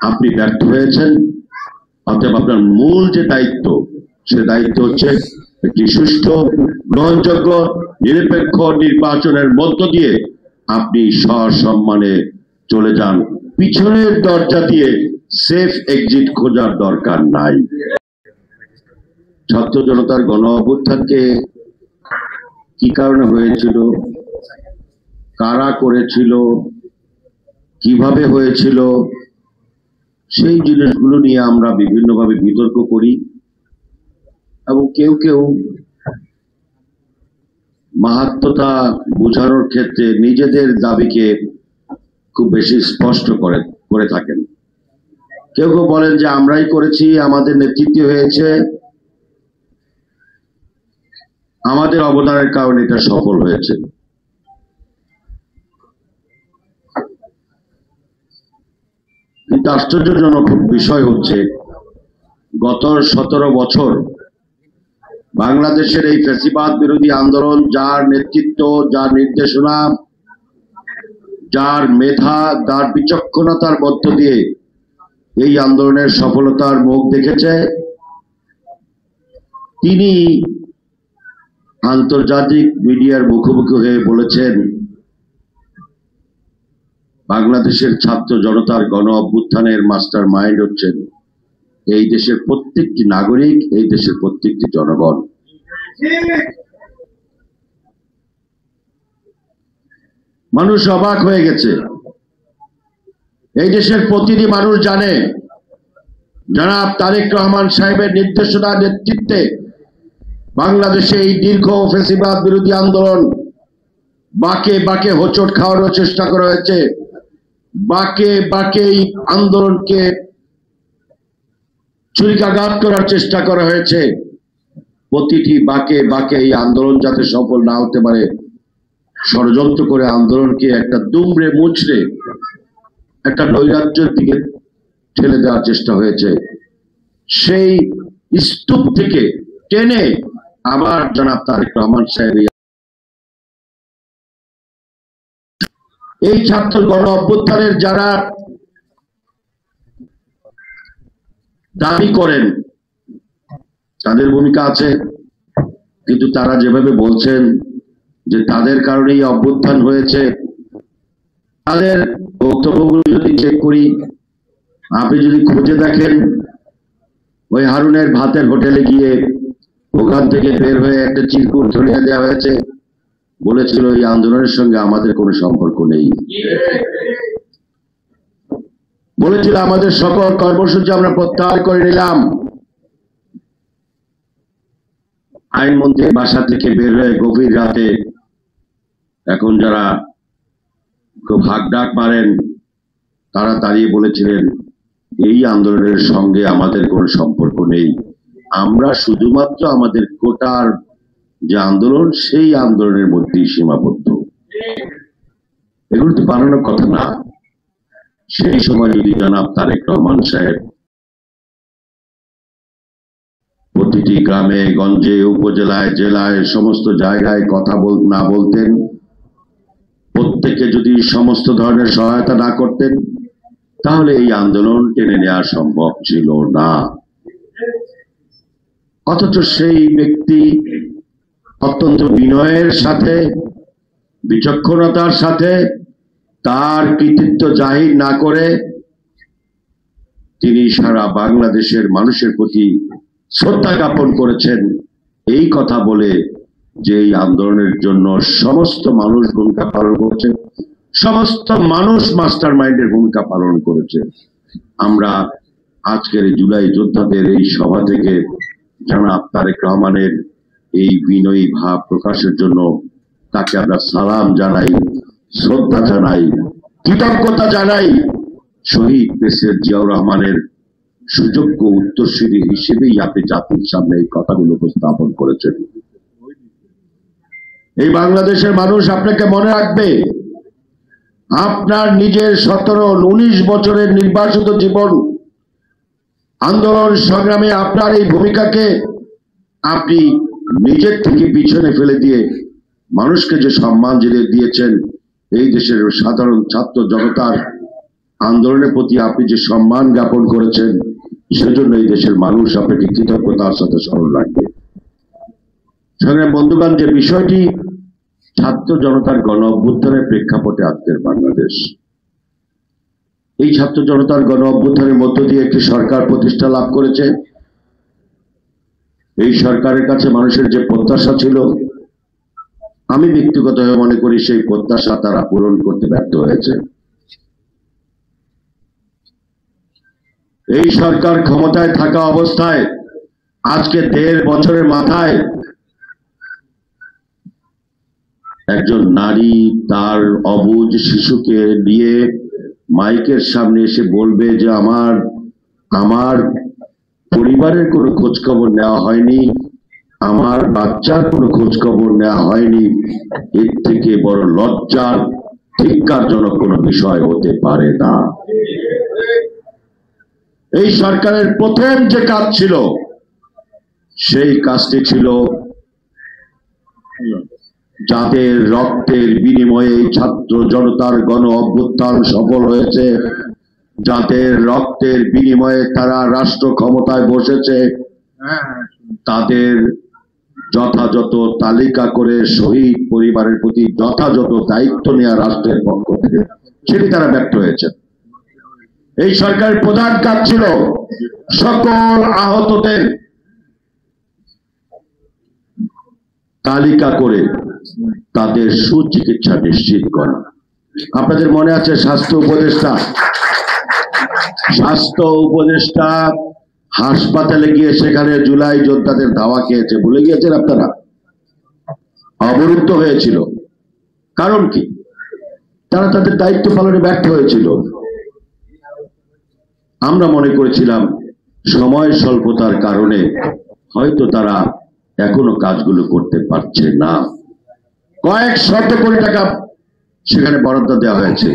আপনি ব্যর্থ হয়েছেন। অতএব আপনার মূল যে দায়িত্ব, সে দায়িত্ব হচ্ছে একটি সুষ্ঠু, গ্রহণযোগ্য, নিরপেক্ষ নির্বাচনের মধ্য দিয়ে আপনি সসম্মানে চলে যান। পিছনের দরজা দিয়ে সেফ এক্সিট খোঁজার দরকার নাই। ছাত্র জনতার গণ অভ্যুত্থানকে কি কারণে হয়েছিল, কারা করেছিল, কিভাবে হয়েছিল, সেই জিনিসগুলো নিয়ে আমরা বিভিন্নভাবে বিতর্ক করি এবং কেউ কেউ মাহাত্ম্যতা বোঝানোর ক্ষেত্রে নিজেদের দাবিকে খুব বেশি স্পষ্ট করে থাকেন। কেউ কেউ বলেন যে আমরাই করেছি, আমাদের নেতৃত্বে হয়েছে, আমাদের অবদানের কারণে এটা সফল হয়েছে। কিন্তু আশ্চর্যজনক বিষয় হচ্ছে, গত 17 বছর বাংলাদেশের এই ফ্যাসিবাদ বিরোধী আন্দোলন, যার নেতৃত্ব, যার নির্দেশনা, যার মেধা, যার বিচক্ষণতার মধ্য দিয়ে এই আন্দোলনের সফলতার মুখ দেখেছে, তিনি আন্তর্জাতিক মিডিয়ার মুখোমুখি হয়ে বলেছেন, বাংলাদেশের ছাত্র জনতার গণ অভ্যুত্থানের মাস্টার মাইন্ড হচ্ছেন এই দেশের প্রত্যেকটি নাগরিক, এই দেশের প্রত্যেকটি জনগণ। মানুষ অবাক হয়ে গেছে। এই দেশের প্রতিটি মানুষ জানে জনাব তারেক রহমান সাহেবের নির্দেশনা, নেতৃত্বে বাংলাদেশে এই দীর্ঘ ফ্যাসিবাদ বিরোধী আন্দোলন বাঁকে বাঁকে হোঁচট খাওয়ানোর চেষ্টা করা হয়েছে। বাঁকে বাঁকে এই আন্দোলনকে ছুরিকাঘাত করার চেষ্টা করা হয়েছে। প্রতিটি বাঁকে বাঁকে এই আন্দোলন যাতে সফল না হতে পারে, ষড়যন্ত্র করে আন্দোলনকে একটা দুমড়ে মুচড়ে একটা নৈরাজ্যের দিকে ঠেলে দেওয়ার চেষ্টা হয়েছে। সেই স্তূপ থেকে টেনে আবার জনাব তারেক রহমান সাহেব এই ছাত্র গণ অভ্যুত্থানের যারা দাবি করেন, তাদের ভূমিকা আছে, কিন্তু তারা যেভাবে বলছেন যে তাদের কারণেই অভ্যুত্থান হয়েছে, তাদের বক্তব্যগুলো যদি চেক করি, আপনি যদি খুঁজে দেখেন, ওই হারুনের ভাতের হোটেলে গিয়ে ওখান থেকে বের হয়ে একটা চিরকুট ধরিয়ে দেওয়া হয়েছে, বলেছিল এই আন্দোলনের সঙ্গে আমাদের কোনো সম্পর্ক নেই, বলেছিল আমাদের সকল কর্মসূচি আমরা প্রত্যাহার করে নিলাম। আইনমন্ত্রীর বাসা থেকে বের হয়ে গভীর রাতে এখন যারা খুব হাঁকডাক মারেন, তারা দাঁড়িয়ে বলেছিলেন এই আন্দোলনের সঙ্গে আমাদের কোনো সম্পর্ক নেই, আমরা শুধুমাত্র আমাদের কোটার যে আন্দোলন, সেই আন্দোলনের মধ্যেই সীমাবদ্ধ। এগুলো তো বানানোর কথা না। সেই সময় যদি জনাব তারেক রহমান সাহেব প্রতিটি গ্রামে গঞ্জে, উপজেলায়, জেলায়, সমস্ত জায়গায় কথা না বলতেন, প্রত্যেকে যদি সমস্ত ধরনের সহায়তা না করতেন, তাহলে এই আন্দোলন টেনে নেওয়া সম্ভব ছিল না। অথচ সেই ব্যক্তি অত্যন্ত বিনয়ের সাথে, বিচক্ষণতার সাথে তার কৃতিত্ব জাহির না করে তিনি সারা বাংলাদেশের মানুষের প্রতি শ্রদ্ধা জ্ঞাপন করেছেন, এই কথা বলে যে এই আন্দোলনের জন্য সমস্ত মানুষ ভূমিকা পালন করেছে, সমস্ত মানুষ মাস্টার মাইন্ডের ভূমিকা পালন করেছে। আমরা আজকের জুলাই যোদ্ধাদের এই সভা থেকে জনাব তারেক রহমানের এই বিনয়ী ভাব প্রকাশের জন্য তাকে আমরা সালাম জানাই, শ্রদ্ধা জানাই, কৃতজ্ঞতা জানাই। শহীদ প্রেসিডেন্ট জিয়াউর রহমানের সুযোগ্য উত্তরসূরি হিসেবেই আপনি জাতির সামনে এই কথাগুলো উপস্থাপন করেছেন। এই বাংলাদেশের মানুষ আপনাকে মনে রাখবে। আপনার নিজের 17-19 বছরের নির্বাসিত জীবন, আন্দোলন সংগ্রামে আপনার এই ভূমিকাকে আপনি নিজের থেকে পিছনে ফেলে দিয়ে মানুষকে যে সম্মান দিয়েছেন, এই দেশের সাধারণ ছাত্র জনতার আন্দোলনের প্রতি আপনি যে সম্মান জ্ঞাপন করেছেন, সেজন্য এই দেশের মানুষ আপনাকে কৃতজ্ঞতার সাথে স্মরণ রাখবে। সংগ্রামী বন্ধুগণ, যে বিষয়টি ছাত্র জনতার গণ অভ্যুত্থানের প্রেক্ষাপটে আজকের বাংলাদেশ, এই ছাত্র জনতার গণ অভ্যুত্থানের মধ্য দিয়ে একটি সরকার প্রতিষ্ঠা লাভ করেছে। এই সরকারের কাছে মানুষের যে প্রত্যাশা ছিল, আমি ব্যক্তিগতভাবে মনে করি সেই প্রত্যাশা তারা পূরণ করতে ব্যর্থ হয়েছে। এই সরকার ক্ষমতায় থাকা অবস্থায় আজকে 1.5 বছরের মাথায় একজন নারী তার অবুঝ শিশুকে নিয়ে মাইকের সামনে এসে বলবে যে আমার পরিবারের কোনো খোঁজ খবর নেওয়া হয়নি, আমার বাচ্চার কোনো খোঁজ খবর নেওয়া হয়নি, এর থেকে বড় লজ্জার ধিক্কারজনক কোনো বিষয় হতে পারে না। এই সরকারের প্রথম যে কাজ ছিল, সেই কাজটি ছিল যাদের রক্তের বিনিময়ে ছাত্র জনতার গণ অভ্যুত্থান সফল হয়েছে, যাদের রক্তের বিনিময়ে তারা রাষ্ট্র ক্ষমতায় বসেছে, তাদের যথাযথ তালিকা করে শহীদ পরিবারের প্রতি যথাযথ দায়িত্ব নেওয়া রাষ্ট্রের পক্ষ থেকে, সেটি তারা ব্যর্থ হয়েছে। এই সরকারের প্রধান কাজ ছিল সকল আহতদের তালিকা করে তাদের সুচিকিৎসা নিশ্চিত করা। আপনাদের মনে আছে স্বাস্থ্য উপদেষ্টা হাসপাতালে গিয়ে সেখানে জুলাই যোদ্ধাদের ধাওয়া খেয়েছে, ভুলে গিয়েছেন আপনারা? অবরুদ্ধ হয়েছিল। কারণ কি? তারা তাদের দায়িত্ব পালনে ব্যর্থ হয়েছিল। আমরা মনে করেছিলাম সময় স্বল্পতার কারণে হয়তো তারা এখনো কাজগুলো করতে পারছে না। কয়েক শত কোটি টাকা সেখানে বরাদ্দ দেওয়া হয়েছে।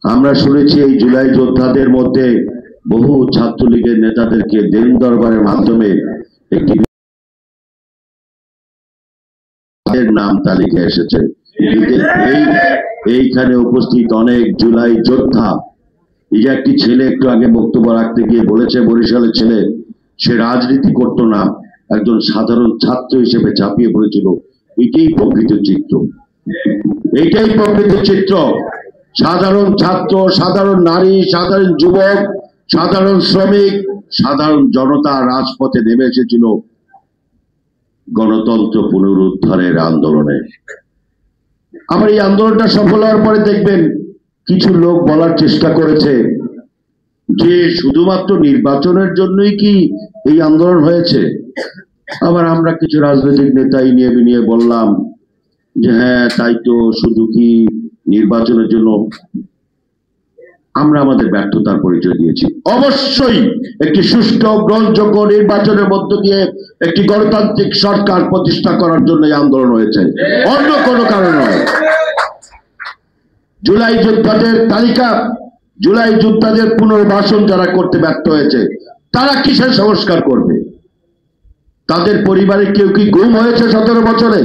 আমরা শুনেছি এই জুলাই যোদ্ধাদের মধ্যে বহু ছাত্রলীগের নেতাদেরকে দেন দরবারের মাধ্যমে একটি নাম তালিকা এসেছে। এইখানে উপস্থিত অনেক জুলাই যোদ্ধা, এই যে একটি ছেলে একটু আগে বক্তব্য রাখতে গিয়ে বলেছে, বরিশালের ছেলে, সে রাজনীতি করতো না, একজন সাধারণ ছাত্র হিসেবে ঝাঁপিয়ে পড়েছিল। এটাই প্রকৃত চিত্র, এইটাই প্রকৃত চিত্র। সাধারণ ছাত্র, সাধারণ নারী, সাধারণ যুবক, সাধারণ শ্রমিক, সাধারণ জনতা রাজপথে নেমে এসেছিল গণতন্ত্র পুনরুদ্ধারের আন্দোলনে। আবার এই আন্দোলনটা সফল হওয়ার পরে দেখবেন কিছু লোক বলার চেষ্টা করেছে যে শুধুমাত্র নির্বাচনের জন্যই কি এই আন্দোলন হয়েছে। আবার আমরা কিছু রাজনৈতিক নেতা নিয়ে বললাম যে হ্যাঁ তাই তো, শুধু কি নির্বাচনের জন্য? আমরা আমাদের ব্যর্থতার পরিচয় দিয়েছি। অবশ্যই একটি সুষ্ঠু গ্রহণযোগ্য নির্বাচনের মধ্য দিয়ে একটি গণতান্ত্রিক সরকার প্রতিষ্ঠা করার জন্য এই আন্দোলন হয়েছে, অন্য কোনো কারণ নয়। জুলাই যোদ্ধাদের তালিকা, জুলাই যোদ্ধাদের পুনর্বাসন যারা করতে ব্যর্থ হয়েছে, তারা কিসের সংস্কার করবে? তাদের পরিবারে কেউ কি গুম হয়েছে 17 বছরে?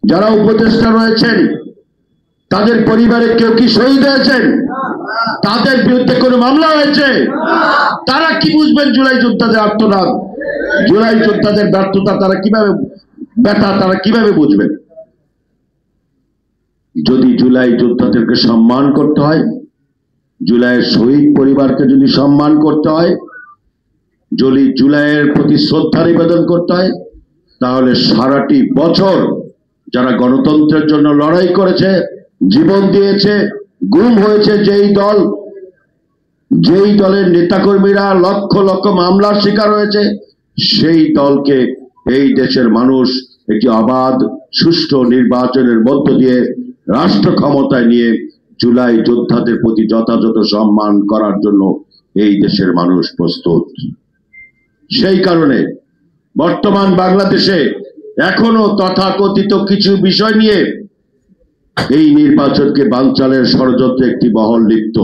যারা উপদেষ্টা রয়েছেন তাদের পরিবারে কেউ কি শহীদ হয়েছেন? তাদের বিরুদ্ধে কোনো মামলা হয়েছে? তারা কি বুঝবেন জুলাই যোদ্ধাদের আর্তনাদ, জুলাই যোদ্ধাদের ব্যর্থতা? তারা কিভাবে বুঝবেন? যদি জুলাই যোদ্ধাদেরকে সম্মান করতে হয়, জুলাইয়ের শহীদ পরিবারকে যদি সম্মান করতে হয়, যদি জুলাইয়ের প্রতি শ্রদ্ধা নিবেদন করতে হয়, তাহলে সারাটি বছর যারা গণতন্ত্রের জন্য লড়াই করেছে, জীবন দিয়েছে, গুম হয়েছে যেই দলের নেতাকর্মীরা লক্ষ লক্ষ মামলার শিকার হয়েছে, সেই দলকে এই দেশের মানুষ একটি অবাধ সুষ্ঠু নির্বাচনের মধ্য দিয়ে রাষ্ট্র ক্ষমতায় নিয়ে জুলাই যোদ্ধাদের প্রতি যথাযথ সম্মান করার জন্য এই দেশের মানুষ প্রস্তুত। সেই কারণে বর্তমান বাংলাদেশে এখনো তথাকথিত কিছু বিষয় নিয়ে এই নির্বাচনকে বানচালের ষড়যন্ত্রে একটি মহল লিপ্ত।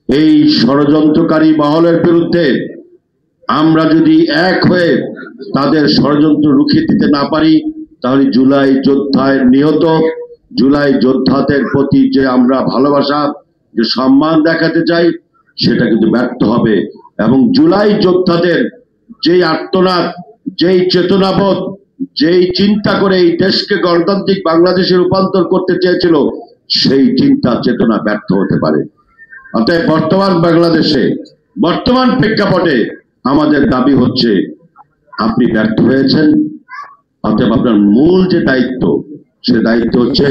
এই ষড়যন্ত্রকারী মহলের বিরুদ্ধে আমরা যদি এক হয়ে তাদের ষড়যন্ত্র রুখে দিতে না পারি, তাহলে জুলাই যোদ্ধায় নিহত, জুলাই যোদ্ধাদের প্রতি যে আমরা ভালোবাসা, যে সম্মান দেখাতে চাই সেটা কিন্তু ব্যর্থ হবে। এবং জুলাই যোদ্ধাদের যেই আর্তনাদ, যেই চেতনাবোধ, যেই চিন্তা করে এই দেশকে গণতান্ত্রিক বাংলাদেশে রূপান্তর করতে চেয়েছিল, সেই চিন্তা চেতনা ব্যর্থ হতে পারে। অতএব বর্তমান বাংলাদেশে, বর্তমান প্রেক্ষাপটে আমাদের দাবি হচ্ছে আপনি ব্যর্থ হয়েছেন। অতএব আপনার মূল যে দায়িত্ব, সে দায়িত্ব হচ্ছে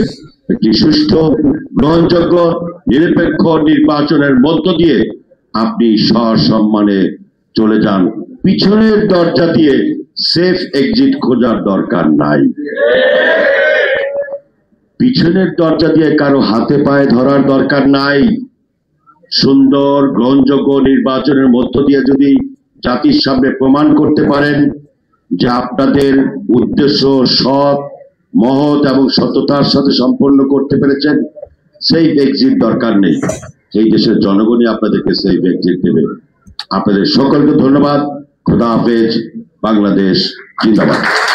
একটি সুষ্ঠু, গ্রহণযোগ্য, নিরপেক্ষ নির্বাচনের মধ্য দিয়ে আপনি সসম্মানে চলে যান। পিছনের দরজা দিয়ে সেফ এক্সিট খোঁজার দরকার নাই। পিছনের দরজা দিয়ে কারো হাতে পায়ে ধরার দরকার নাই। সুন্দর গ্রহণযোগ্য নির্বাচনের মধ্য দিয়ে যদি জাতির সামনে প্রমাণ করতে পারেন যে আপনাদের উদ্দেশ্য সৎ, মহৎ এবং সততার সাথে সম্পন্ন করতে পেরেছেন, সেই এক্সিট দরকার নেই। এই দেশের জনগণই আপনাদেরকে সেই এক্সিট দেবে। আপনাদের সকলকে ধন্যবাদ। খোদা হাফেজ। বাংলাদেশ জিন্দাবাদ।